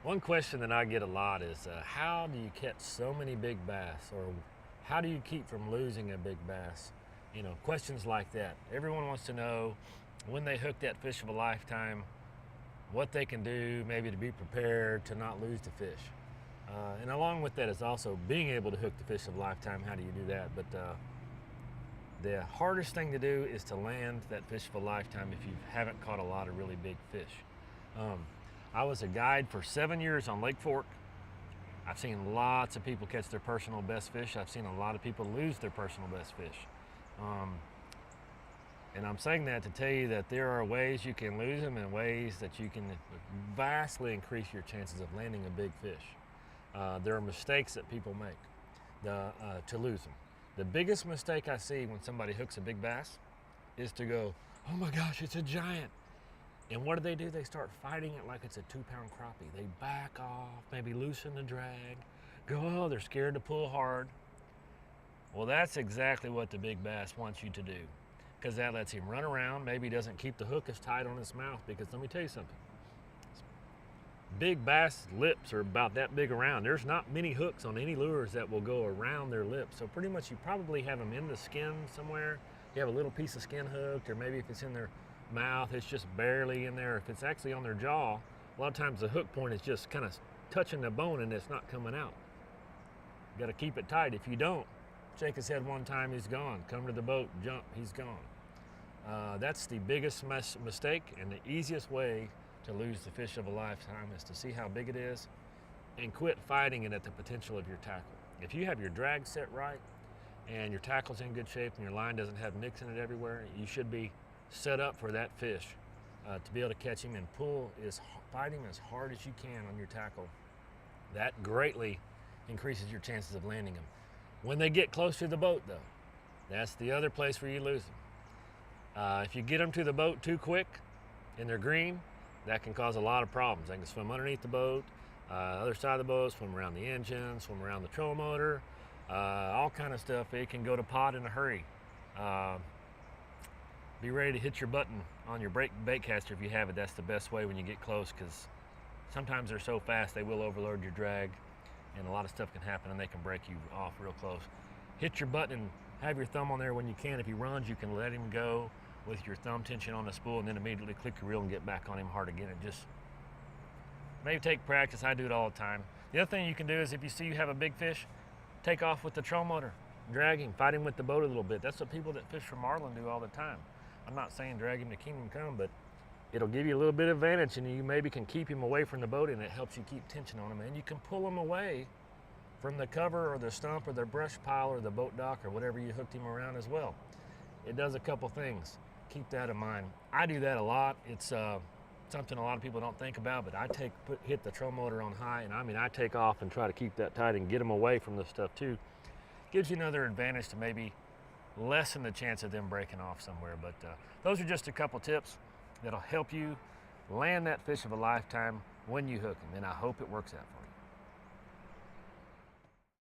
One question that I get a lot is how do you catch so many big bass, or how do you keep from losing a big bass? You know, questions like that. Everyone wants to know when they hook that fish of a lifetime, what they can do maybe to be prepared to not lose the fish. And along with that is also being able to hook the fish of a lifetime. How do you do that? But the hardest thing to do is to land that fish of a lifetime if you haven't caught a lot of really big fish. Um, I was a guide for 7 years on Lake Fork. I've seen lots of people catch their personal best fish. I've seen a lot of people lose their personal best fish. Um, and I'm saying that to tell you that there are ways you can lose them and ways that you can vastly increase your chances of landing a big fish. There are mistakes that people make to lose them. The biggest mistake I see when somebody hooks a big bass is to go, oh my gosh, it's a giant. And what do? They start fighting it like it's a 2-pound crappie. They back off, maybe loosen the drag, go, oh, they're scared to pull hard. Well, that's exactly what the big bass wants you to do, because that lets him run around. Maybe he doesn't keep the hook as tight on his mouth, because let me tell you something. Big bass lips are about that big around. There's not many hooks on any lures that will go around their lips. So pretty much you probably have them in the skin somewhere. You have a little piece of skin hooked, or maybe if it's in their mouth, it's just barely in there. If it's actually on their jaw, a lot of times the hook point is just kind of touching the bone and it's not coming out. You got to keep it tight. If you don't, shake his head one time, he's gone. Come to the boat, jump, he's gone. That's the biggest mistake, and the easiest way to lose the fish of a lifetime is to see how big it is and quit fighting it at the potential of your tackle. If you have your drag set right and your tackle's in good shape and your line doesn't have nicks in it everywhere, you should be set up for that fish to be able to catch him and fight him as hard as you can on your tackle. That greatly increases your chances of landing them. When they get close to the boat, though, that's the other place where you lose them. If you get them to the boat too quick and they're green, that can cause a lot of problems. They can swim underneath the boat, other side of the boat, swim around the engine, swim around the trolling motor, all kind of stuff. It can go to pot in a hurry. Be ready to hit your button on your bait caster if you have it. That's the best way when you get close, because sometimes they're so fast they will overload your drag, and a lot of stuff can happen and they can break you off real close. Hit your button and have your thumb on there when you can. If he runs, you can let him go with your thumb tension on the spool and then immediately click your reel and get back on him hard again. It just maybe take practice. I do it all the time. The other thing you can do is if you see you have a big fish, take off with the trolling motor, drag him, fight him with the boat a little bit. That's what people that fish for marlin do all the time. I'm not saying drag him to kingdom come, but it'll give you a little bit of advantage, and you maybe can keep him away from the boat, and it helps you keep tension on him, and you can pull him away from the cover or the stump or the brush pile or the boat dock or whatever you hooked him around as well. It does a couple things. Keep that in mind. I do that a lot. It's something a lot of people don't think about, but I hit the trolling motor on high, and I take off and try to keep that tight and get them away from this stuff too. Gives you another advantage to maybe lessen the chance of them breaking off somewhere. But those are just a couple tips that'll help you land that fish of a lifetime when you hook them, and I hope it works out for you.